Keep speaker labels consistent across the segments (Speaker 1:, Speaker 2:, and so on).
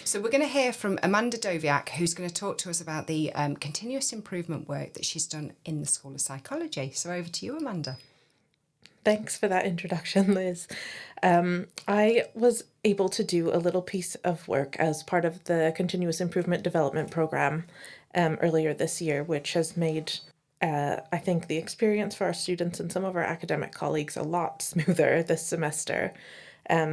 Speaker 1: So we're going to hear from Amanda Doviak, who's going to talk to us about the continuous improvement work that she's done in the School of Psychology. So over to you, Amanda.
Speaker 2: Thanks for that introduction, Liz. I was able to do a little piece of work as part of the Continuous Improvement Development Program earlier this year, which has made, I think, the experience for our students and some of our academic colleagues a lot smoother this semester.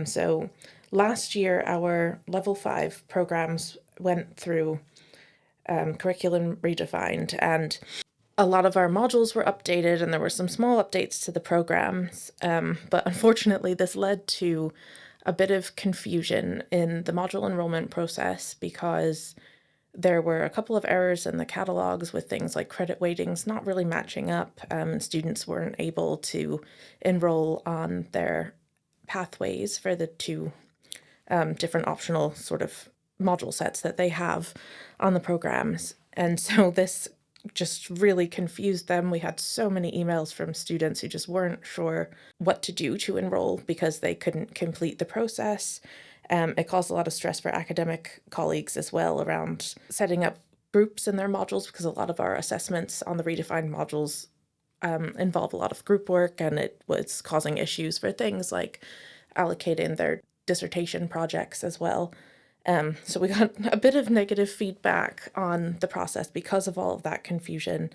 Speaker 2: So last year, our Level 5 programs went through curriculum redefined, and a lot of our modules were updated and there were some small updates to the programs. But unfortunately, this led to a bit of confusion in the module enrollment process because there were a couple of errors in the catalogs with things like credit weightings not really matching up. Students weren't able to enroll on their pathways for the two different optional sort of module sets that they have on the programs. And so this just really confused them. We had so many emails from students who just weren't sure what to do to enroll because they couldn't complete the process. It caused a lot of stress for academic colleagues as well around setting up groups in their modules, because a lot of our assessments on the redefined modules involve a lot of group work, and it was causing issues for things like allocating their dissertation projects as well. So we got a bit of negative feedback on the process because of all of that confusion.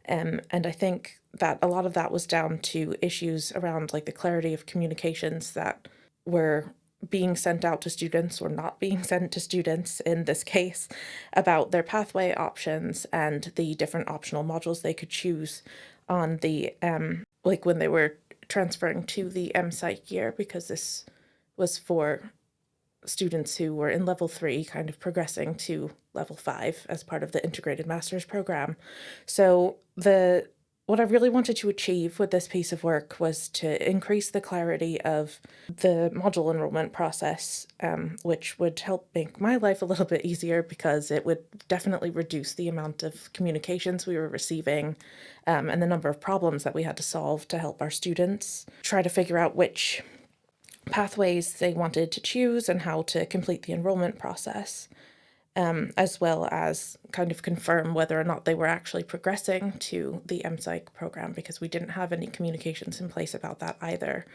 Speaker 2: And I think that a lot of that was down to issues around like the clarity of communications that were being sent out to students or not being sent to students in this case about their pathway options and the different optional modules they could choose on the like when they were transferring to the psych year, because this was for students who were in level 3 kind of progressing to level 5 as part of the integrated master's program. So what I really wanted to achieve with this piece of work was to increase the clarity of the module enrollment process, which would help make my life a little bit easier because it would definitely reduce the amount of communications we were receiving and the number of problems that we had to solve to help our students try to figure out which pathways they wanted to choose and how to complete the enrollment process, as well as kind of confirm whether or not they were actually progressing to the MPsych program, because we didn't have any communications in place about that either.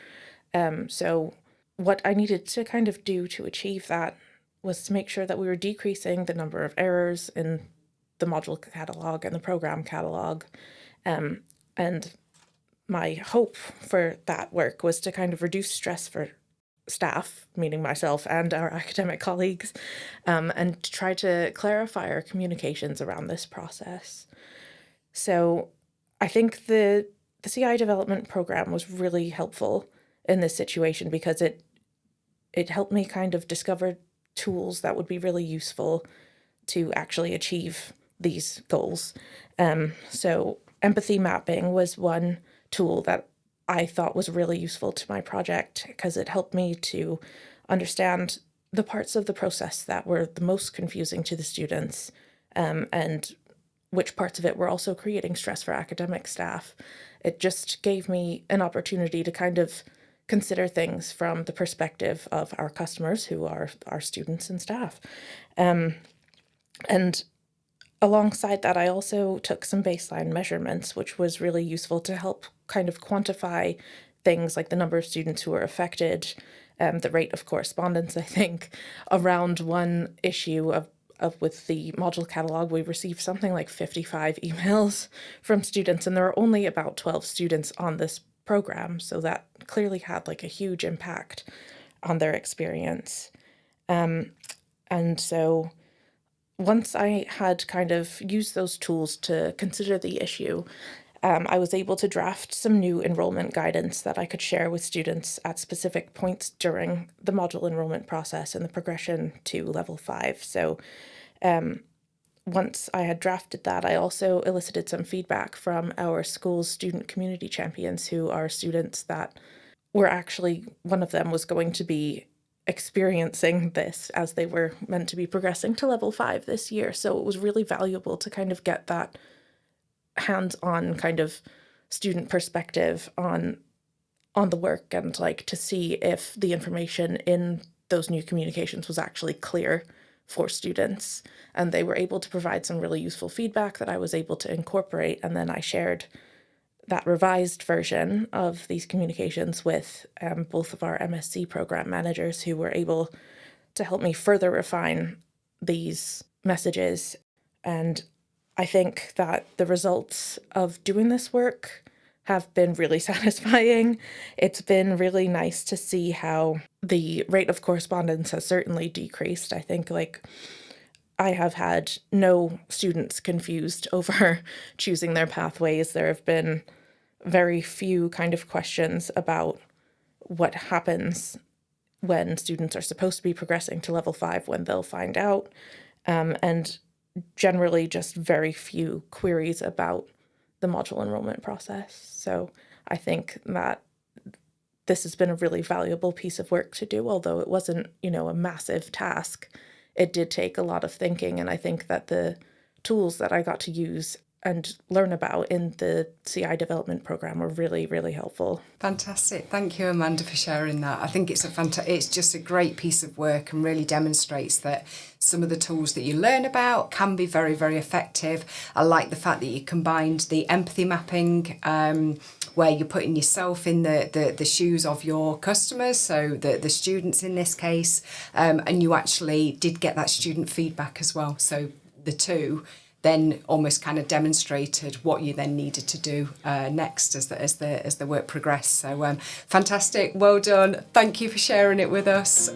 Speaker 2: So what I needed to kind of do to achieve that was to make sure that we were decreasing the number of errors in the module catalog and the program catalog. And my hope for that work was to kind of reduce stress for staff, meaning myself and our academic colleagues, and try to clarify our communications around this process. So I think the CI development program was really helpful in this situation because it helped me kind of discover tools that would be really useful to actually achieve these goals. So empathy mapping was one tool that I thought was really useful to my project because it helped me to understand the parts of the process that were the most confusing to the students, and which parts of it were also creating stress for academic staff. It just gave me an opportunity to kind of consider things from the perspective of our customers, who are our students and staff. And alongside that, I also took some baseline measurements, which was really useful to help kind of quantify things like the number of students who were affected, the rate of correspondence. I think around one issue of with the module catalog, we received something like 55 emails from students, and there are only about 12 students on this program, so that clearly had like a huge impact on their experience. And so once I had kind of used those tools to consider the issue, I was able to draft some new enrollment guidance that I could share with students at specific points during the module enrollment process and the progression to level 5. So once I had drafted that, I also elicited some feedback from our school's student community champions, who are students that were actually, one of them was going to be experiencing this as they were meant to be progressing to level 5 this year. So it was really valuable to kind of get that hands-on kind of student perspective on the work, and like to see if the information in those new communications was actually clear for students. And they were able to provide some really useful feedback that I was able to incorporate. And then I shared that revised version of these communications with both of our MSc program managers, who were able to help me further refine these messages. And I think that the results of doing this work have been really satisfying. It's been really nice to see how the rate of correspondence has certainly decreased. I think I have had no students confused over choosing their pathways. There have been very few kind of questions about what happens when students are supposed to be progressing to level 5, when they'll find out, and generally just very few queries about the module enrollment process. So I think that this has been a really valuable piece of work to do, although it wasn't, a massive task. It did take a lot of thinking, and I think that the tools that I got to use and learn about in the CI development program were really, really helpful.
Speaker 1: Fantastic. Thank you, Amanda, for sharing that. I think it's just a great piece of work and really demonstrates that some of the tools that you learn about can be very, very effective. I like the fact that you combined the empathy mapping, where you're putting yourself in the shoes of your customers, so the students in this case, and you actually did get that student feedback as well. So the two then almost kind of demonstrated what you then needed to do next as the work progressed. So fantastic, well done. Thank you for sharing it with us.